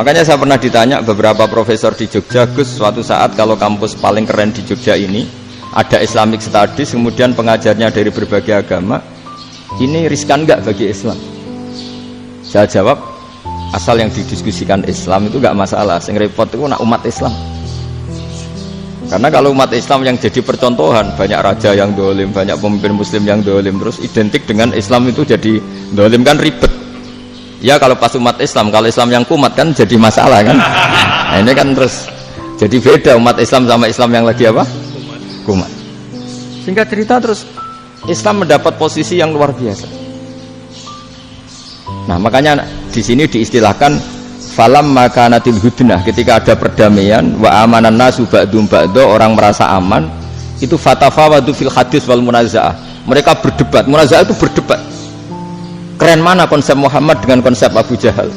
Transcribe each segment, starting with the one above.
Makanya saya pernah ditanya beberapa profesor di Jogja, Gus, suatu saat kalau kampus paling keren di Jogja ini ada Islamic Studies, kemudian pengajarnya dari berbagai agama, ini riskan nggak bagi Islam? Saya jawab, asal yang didiskusikan Islam itu nggak masalah, yang repot itu nak umat Islam. Karena kalau umat Islam yang jadi percontohan, banyak raja yang dolim, banyak pemimpin muslim yang dolim, terus identik dengan Islam itu jadi dolim, kan ribet. Ya kalau pas umat Islam, kalau Islam yang kumat kan jadi masalah kan. Nah ini kan terus jadi beda umat Islam sama Islam yang lagi apa? Kumat. Singkat cerita terus Islam mendapat posisi yang luar biasa. Nah makanya di sini diistilahkan falam makanatil hudnah, ketika ada perdamaian wa amanan nasu ba'dum ba'do, orang merasa aman, itu fatafawadu fil hadis wal munazaah, mereka berdebat. Munazaah itu berdebat, keren mana konsep Muhammad dengan konsep Abu Jahal,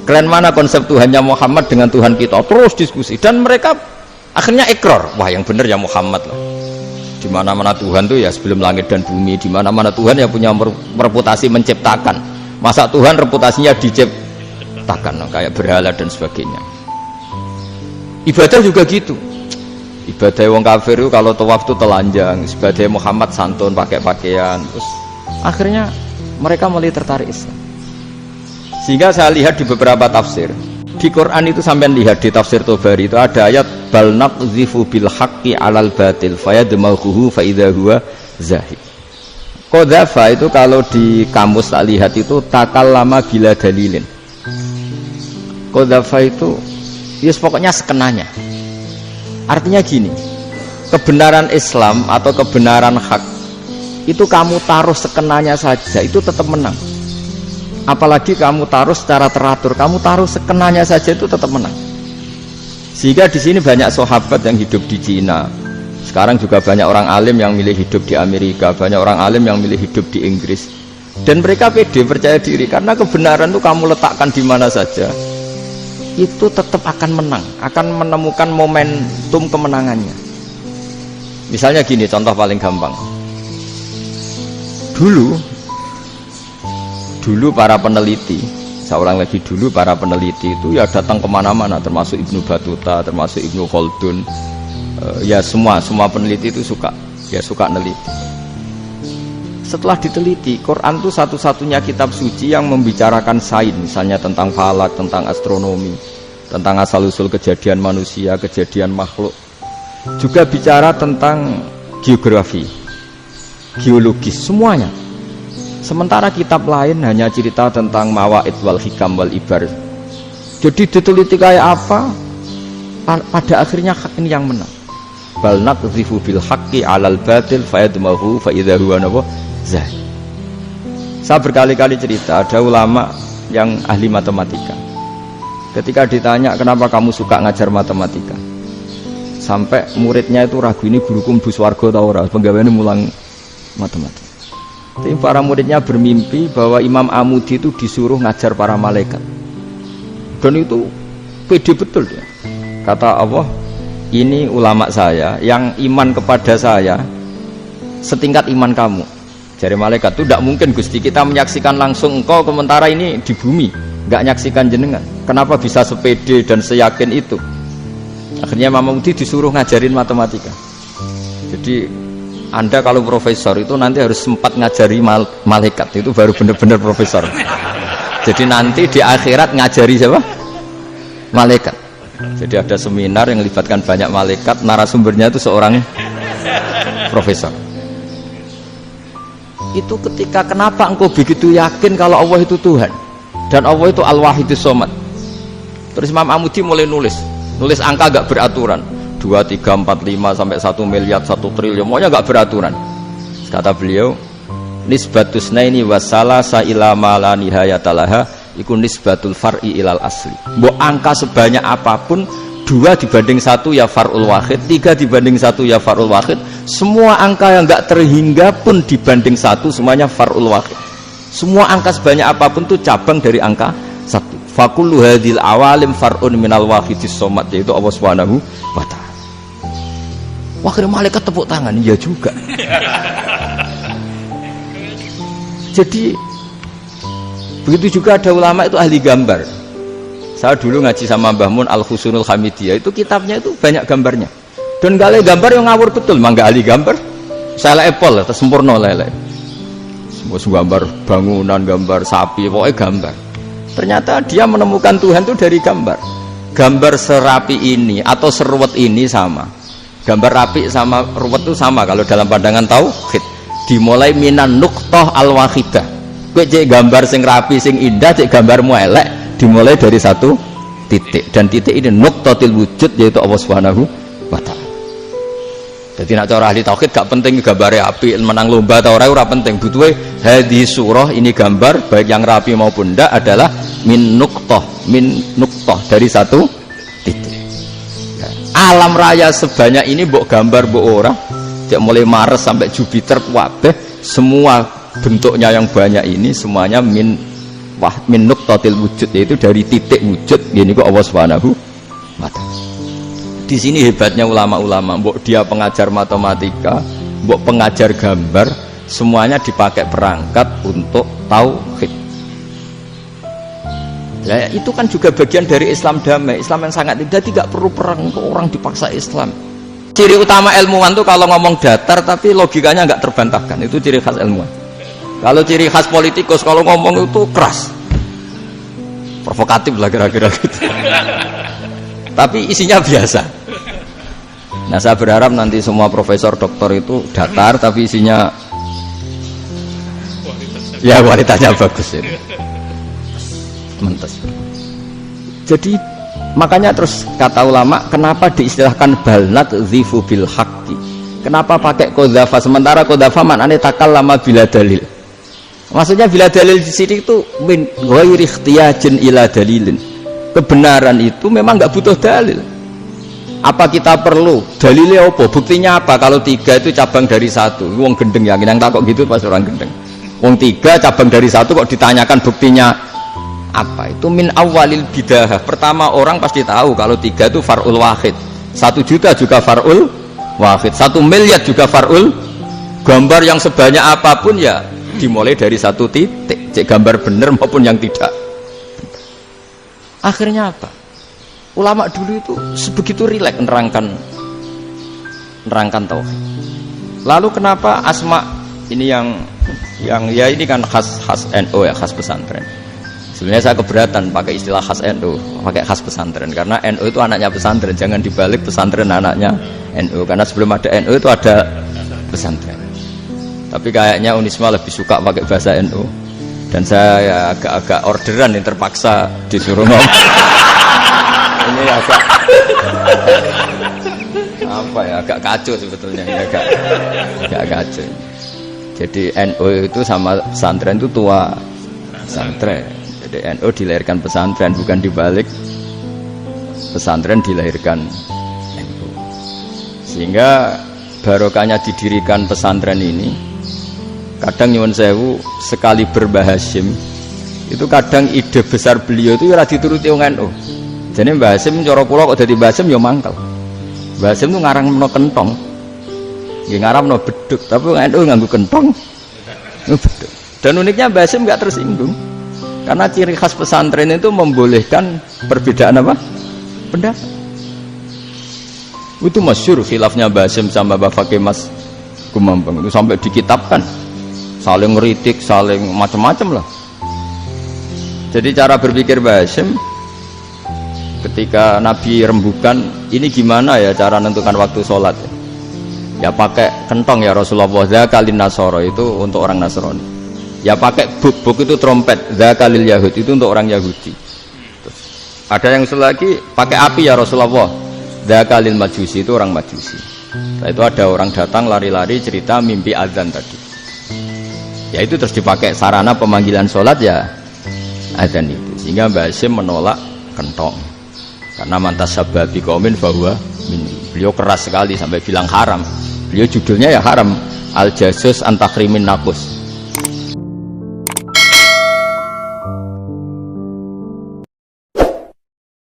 keren mana konsep Tuhannya Muhammad dengan Tuhan kita, terus diskusi. Dan mereka akhirnya ikrar, wah yang benar ya Muhammad lah. Di mana-mana Tuhan tuh ya sebelum langit dan bumi, di mana-mana Tuhan yang punya reputasi menciptakan. Masa Tuhan reputasinya diciptakan, kayak berhala dan sebagainya. Ibadah juga gitu. Ibadah wong kafir itu kalau tawaf itu telanjang, ibadah Muhammad santun pakai pakaian. Terus akhirnya mereka mulai tertarik Islam. Sehingga saya lihat di beberapa tafsir di Quran itu, sampai lihat di tafsir Tobari itu ada ayat bal naqzifu bil haqqi 'alal batil fayadmaghuhu fa idza huwa zahid. Qadzafa itu kalau di kamus tak lihat itu takallama bila dalilin. Qadzafa itu ya pokoknya sekenanya. Artinya gini, kebenaran Islam atau kebenaran hak itu kamu taruh sekenanya saja itu tetap menang. Apalagi kamu taruh secara teratur, kamu taruh sekenanya saja itu tetap menang. Sehingga di sini banyak sahabat yang hidup di Cina. Sekarang juga banyak orang alim yang milih hidup di Amerika, banyak orang alim yang milih hidup di Inggris. Dan mereka pede, percaya diri, karena kebenaran itu kamu letakkan di mana saja, itu tetap akan menang, akan menemukan momentum kemenangannya. Misalnya gini, contoh paling gampang. Dulu para peneliti, seorang lagi dulu para peneliti itu ya datang kemana-mana, termasuk Ibnu Battuta, termasuk Ibnu Khaldun. Ya semua peneliti itu suka neliti. Setelah diteliti, Quran itu satu-satunya kitab suci yang membicarakan sains, misalnya tentang falak, tentang astronomi, tentang asal-usul kejadian manusia, kejadian makhluk. Juga bicara tentang geografi, geologis, semuanya. Sementara kitab lain hanya cerita tentang mawaid wal hikam wal ibar. Jadi diteliti kayak apa, pada akhirnya hak ini yang menang. Bal naqzifu bil haqqi 'alal batil fayadmaghu fa idza huwa zahid. Saya berkali-kali cerita, ada ulama yang ahli matematika. Ketika ditanya kenapa kamu suka ngajar matematika, sampai muridnya itu ragu, ini guruku mlebu swarga ta ora, penggaweane mulang matematika. Tapi para muridnya bermimpi bahwa Imam Amudi itu disuruh ngajar para malaikat. Dan itu pede betul dia. Kata Allah, ini ulama saya yang iman kepada saya setingkat iman kamu. Jadi malaikat itu tidak mungkin Gusti, kita menyaksikan langsung engkau, sementara ini di bumi nggak nyaksikan jenengan. Kenapa bisa sepede dan seyakin itu? Akhirnya Imam Amudi disuruh ngajarin matematika. Jadi Anda kalau profesor itu nanti harus sempat ngajari malaikat, itu baru benar-benar profesor. Jadi nanti di akhirat ngajari siapa? Malaikat. Jadi ada seminar yang melibatkan banyak malaikat, narasumbernya itu seorang profesor. Itu ketika kenapa engkau begitu yakin kalau Allah itu Tuhan dan Allah itu Al-Wahidus Shomad. Terus Imam Amudi mulai nulis angka gak beraturan, 2, 3, 4, 5 sampai 1 miliar, 1 triliun, semuanya gak beraturan. Kata beliau, nisbatus naini wasalasa ila ma la nihayatalaha iku nisbatul far'i ilal asli. Mbok angka sebanyak apapun, 2 dibanding 1 ya far'ul wahid, 3 dibanding 1 ya far'ul wahid. Semua angka yang enggak terhingga pun dibanding 1 semuanya far'ul wahid. Semua angka sebanyak apapun itu cabang dari angka 1. Fakullu hadhil awalim far'un minal wahidis shomad, yaitu Allah Subhanahu wa ta'ala. Wah, kira malaikat tepuk tangan, iya juga. Jadi begitu juga ada ulama itu ahli gambar. Saya dulu ngaji sama Mbah Mun Al-Husunul Hamidiyah, itu kitabnya itu banyak gambarnya. Dan gale gambar yang ngawur betul, mangga ahli gambar. Saya epol, sempurna lele. Semua gambar bangunan, gambar sapi, pokoknya gambar. Ternyata dia menemukan Tuhan itu dari gambar. Gambar serapi ini atau seruwet ini sama. Gambar rapi sama ruwet itu sama kalau dalam pandangan tauhid. Dimulai minan nuqtah al-wahidah. Kowe cek gambar sing rapi, sing indah, cek gambarmu elek, dimulai dari satu titik. Dan titik ini nuqtatil wujud, yaitu Allah Subhanahu wa ta'ala. Jadi nak cara ahli tauhid gak penting gambare api, menang lomba atau ora penting. Butuhe hadis surah ini gambar baik yang rapi maupun ndak adalah min nuqtah dari satu titik. Alam raya sebanyak ini mbok gambar mbok ora, cek mulai Mars sampai Jupiter kabeh semua bentuknya yang banyak ini semuanya min nuqtatil wujud, yaitu dari titik wujud. Gini kok Allah Subhanahu wa ta'ala. Di sini hebatnya ulama-ulama, mbok dia pengajar matematika, mbok pengajar gambar, semuanya dipakai perangkat untuk tauhid. Ya, itu kan juga bagian dari Islam damai, Islam yang sangat tidak perlu perang, orang dipaksa Islam. Ciri utama ilmuwan tuh kalau ngomong datar tapi logikanya nggak terbantahkan, itu ciri khas ilmuwan. Kalau ciri khas politikus kalau ngomong itu keras, provokatif lah kira-kira gitu. Tapi isinya biasa. Nah, saya berharap nanti semua profesor doktor itu datar tapi isinya ya kualitasnya bagus itu. Mentes. Jadi makanya terus kata ulama, kenapa diistilahkan balnat zifu bil haqqi? Kenapa pakai qadzafa sementara qadzafa maknanya takallama bila dalil? Maksudnya bila dalil di sini itu min ghairi ikhtiyajin ila dalilin. Kebenaran itu memang nggak butuh dalil. Apa kita perlu dalilnya apa? Buktinya apa? Kalau 3 itu cabang dari 1. Wong gendeng yakin yang takut gitu pas orang gendeng. Wong 3 cabang dari 1 kok ditanyakan buktinya apa? Itu min awalil bidah. Pertama orang pasti tahu kalau 3 itu far'ul wahid. 1 juta juga far'ul wahid. 1 miliar juga far'ul. Gambar yang sebanyak apapun ya dimulai dari 1 titik. Cek gambar bener maupun yang tidak. Akhirnya apa? Ulama dulu itu sebegitu rileks nerangkan tauhid. Lalu kenapa asma ini yang ya ini kan khas NU ya, khas pesantren. Sebenarnya saya keberatan pakai istilah khas NU, pakai khas pesantren karena NU itu anaknya pesantren, jangan dibalik pesantren anaknya NU karena sebelum ada NU itu ada pesantren. Tapi kayaknya Unisma lebih suka pakai bahasa NU dan saya ya agak orderan yang terpaksa disuruh ngomong. Ini agak apa ya, agak kacau sebetulnya, agak kacau. Jadi NU itu sama pesantren itu tua pesantren. Jadi NU dilahirkan pesantren, bukan dibalik pesantren dilahirkan NU. Sehingga barokahnya didirikan pesantren ini, kadang nyuwun sewu sekali Mbah Hasyim itu kadang ide besar beliau itu ora dituruti wong NU. Jadi Mbah Hasyim cara kula kok dadi Mbah Hasyim ya mangkel. Mbah Hasyim itu ngarangno kentong. Nggih ngaramno beduk, tapi wong NU nganggo kentong. Beduk. Dan uniknya Mbah Hasyim enggak tersinggung. Karena ciri khas pesantren itu membolehkan perbedaan apa? Pendapat. Itu masyhur khilafnya Mbah Hasyim sama Mbah Fakih Mas Kumambang itu sampai dikitabkan. Saling ngeritik, saling macam-macam lah. Jadi cara berpikir Mbah Hasyim ketika Nabi rembukan, ini gimana ya cara menentukan waktu sholat ya pakai kentong ya Rasulullah, zakalin nasoro itu untuk orang Nasrani, ya pakai buk itu trompet, zakalil Yahud itu untuk orang Yahudi. Terus, ada yang usul lagi pakai api ya Rasulullah, zakalil Majusi itu orang Majusi. Setelah itu ada orang datang lari-lari cerita mimpi azan tadi, ya itu terus dipakai sarana pemanggilan sholat ya azan itu. Sehingga Mbah Hasyim menolak kentong karena mantas sababi qaumin bahwa beliau keras sekali sampai bilang haram. Beliau judulnya ya haram, al jasus antakrimin nakus.